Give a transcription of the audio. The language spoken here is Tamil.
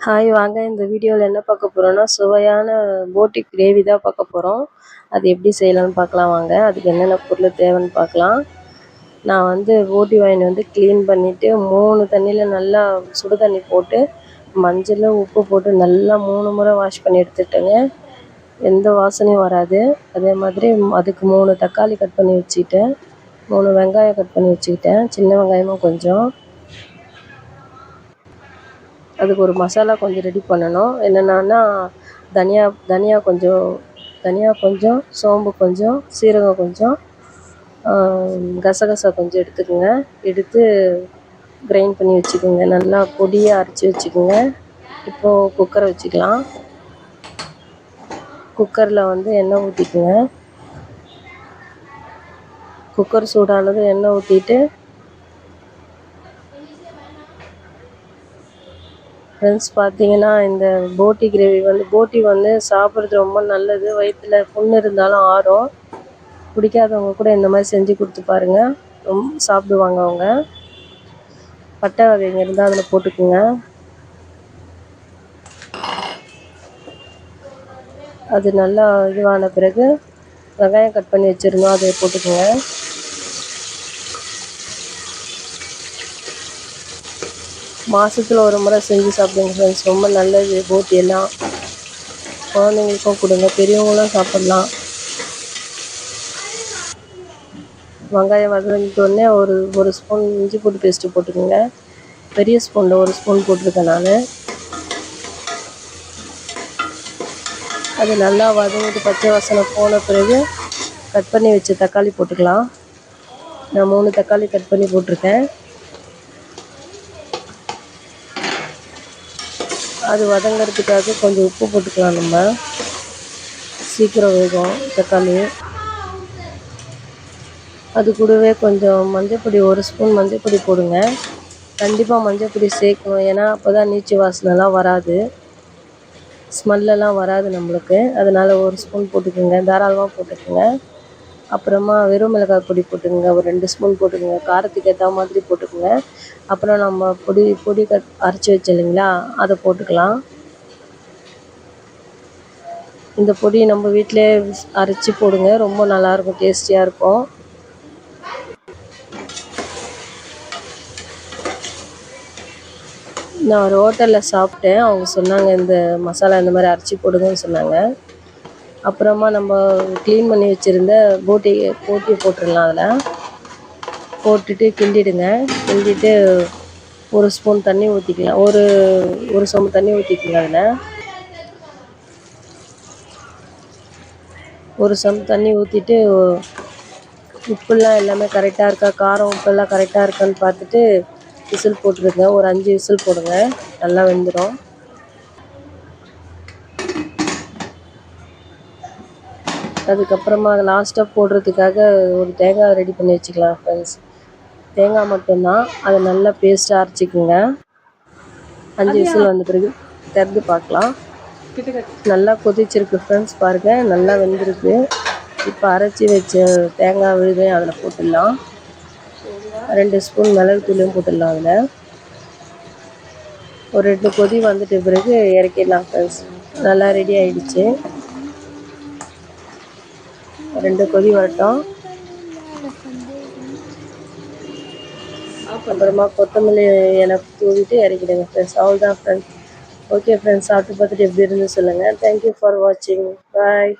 ஹாய் வாங்க இந்த வீடியோவில் என்ன பார்க்க போகிறோன்னா சுவையான போட்டி கிரேவி தான் பார்க்க போகிறோம். அது எப்படி செய்யலாம்னு பார்க்கலாம் வாங்க. அதுக்கு என்னென்ன பொருள் தேவைன்னு பார்க்கலாம். நான் போட்டி வாங்கிட்டு க்ளீன் பண்ணிவிட்டு 3 தண்ணியில் நல்லா சுடு தண்ணி போட்டு மஞ்சள் உப்பு போட்டு நல்லா 3 முறை வாஷ் பண்ணி எடுத்துட்டேங்க. எந்த வாசனையும் வராது. அதே மாதிரி அதுக்கு 3 தக்காளி கட் பண்ணி வச்சுக்கிட்டேன், 3 வெங்காயம் கட் பண்ணி வச்சுக்கிட்டேன், சின்ன வெங்காயமும் கொஞ்சம். அதுக்கு ஒரு மசாலா கொஞ்சம் ரெடி பண்ணணும். என்னென்னா தனியா கொஞ்சம், சோம்பு கொஞ்சம், சீரகம் கொஞ்சம், கசகசா கொஞ்சம் எடுத்துக்கோங்க. எடுத்து கிரைண்ட் பண்ணி வச்சுக்கோங்க. நல்லா பொடியாக அரைச்சி வச்சுக்கோங்க. இப்போது குக்கரை வச்சுக்கலாம். குக்கரில் எண்ணெய் ஊற்றிக்குங்க. குக்கர் சூடானது எண்ணெய் ஊற்றிட்டு ஃப்ரெண்ட்ஸ் பார்த்தீங்கன்னா இந்த போட்டி கிரேவி போட்டி சாப்பிட்றது ரொம்ப நல்லது. வயிற்றில் புண்ணு இருந்தாலும் ஆறும். பிடிக்காதவங்க கூட இந்த மாதிரி செஞ்சு கொடுத்து பாருங்கள், ரொம்ப சாப்பிடுவாங்க அவங்க. பட்டை வகைங்க இருந்தால் அதில் போட்டுக்குங்க. அது நல்லா இதுவான பிறகு வெங்காயம் கட் பண்ணி வச்சுருந்தோம், அதை போட்டுக்குங்க. மாதத்தில் ஒரு முறை செஞ்சு சாப்பிடுங்க ஃப்ரெண்ட்ஸ், ரொம்ப நல்லது. போட்டி எல்லாம் குழந்தைங்களுக்கும் கொடுங்க, பெரியவங்களும் சாப்பிட்லாம். வெங்காயம் வதங்கிட்டோடனே ஒரு ஸ்பூன் இஞ்சி பூண்டு பேஸ்ட்டு போட்டுக்கோங்க. பெரிய ஸ்பூனில் 1 ஸ்பூன் போட்டிருக்கேன் நான். அது நல்லா வதங்கிட்டு பச்சை வாசனை போன பிறகு கட் பண்ணி வச்ச தக்காளி போட்டுக்கலாம். நான் 3 தக்காளி கட் பண்ணி போட்டிருக்கேன். அது வதங்கிறதுக்காக கொஞ்சம் உப்பு போட்டுக்கலாம். நம்ம சீக்கிரம் வேகும் தக்காளி. அது கூடவே கொஞ்சம் மஞ்சப்பொடி, 1 ஸ்பூன் மஞ்சப்பொடி போடுங்க. கண்டிப்பாக மஞ்சப்பொடி சேர்க்கணும், ஏன்னா அப்போ தான் நீச்சு வாசனைலாம் வராது, ஸ்மெல்லெல்லாம் வராது நம்மளுக்கு. அதனால் 1 ஸ்பூன் போட்டுக்கோங்க, தாராளமாக போட்டுக்கோங்க. அப்புறமா வெறும் மிளகாய் பொடி போட்டுக்கோங்க, ஒரு 2 ஸ்பூன் போட்டுக்கோங்க. காரத்துக்கு ஏற்ற மாதிரி போட்டுக்கோங்க. அப்புறம் நம்ம பொடி அரைச்சி வச்சு இல்லைங்களா, அதை போட்டுக்கலாம். இந்த பொடி நம்ம வீட்டிலே அரைச்சி போடுங்க, ரொம்ப நல்லாயிருக்கும், டேஸ்டியாக இருக்கும். நான் ஒரு ஹோட்டலில் சாப்பிட்டேன், அவங்க சொன்னாங்க இந்த மசாலா இந்த மாதிரி அரைச்சி போடுங்கன்னு சொன்னாங்க. அப்புறமா நம்ம க்ளீன் பண்ணி வச்சுருந்த போட்டியை போட்டுடலாம். அதில் போட்டுட்டு கிண்டிடுங்க. கிண்டிட்டு 1 ஸ்பூன் தண்ணி ஊற்றிக்கலாம், ஒரு சொம்பு தண்ணி ஊற்றிக்கோங்க. அதில் 1 சொம்பு தண்ணி ஊற்றிட்டு உப்புலாம் எல்லாமே கரெக்டாக இருக்கா, காரம் உப்பெல்லாம் கரெக்டாக இருக்கான்னு பார்த்துட்டு விசில் போட்டுருங்க. ஒரு 5 விசில் போடுங்க, நல்லா வெந்துடும். அதுக்கப்புறமா லாஸ்ட்டாக போடுறதுக்காக ஒரு தேங்காய் ரெடி பண்ணி வச்சுக்கலாம் ஃப்ரெண்ட்ஸ். தேங்காய் மட்டும்தான், அதை நல்லா பேஸ்ட்டாக அரைச்சிக்கோங்க. 5 விசில் வந்த பிறகு திறந்து பார்க்கலாம். நல்லா கொதிச்சிருக்கு ஃப்ரெண்ட்ஸ், பாருங்கள், நல்லா வெந்திருக்கு. இப்போ அரைச்சி வச்ச தேங்காய் விழுதையும் அதில் போட்டுடலாம். 2 ஸ்பூன் மிளகுத்தூளையும் போட்டுடலாம். அதில் ஒரு 2 கொதி வந்துட்ட பிறகு இறக்கிடலாம் ஃப்ரெண்ட்ஸ். நல்லா ரெடி ஆகிடுச்சு. 2 கொதி வரட்டும். அப்புறமா கொத்தமல்லி இலை தூவிட்டு இறக்கிடுங்க ஃப்ரெண்ட்ஸ். அவ்வளோதான் ஃப்ரெண்ட்ஸ். ஓகே ஃப்ரெண்ட்ஸ், சாப்பிட்டு பார்த்துட்டு எப்படி இருந்து சொல்லுங்கள். தேங்க்யூ ஃபார் வாட்சிங். பாய்.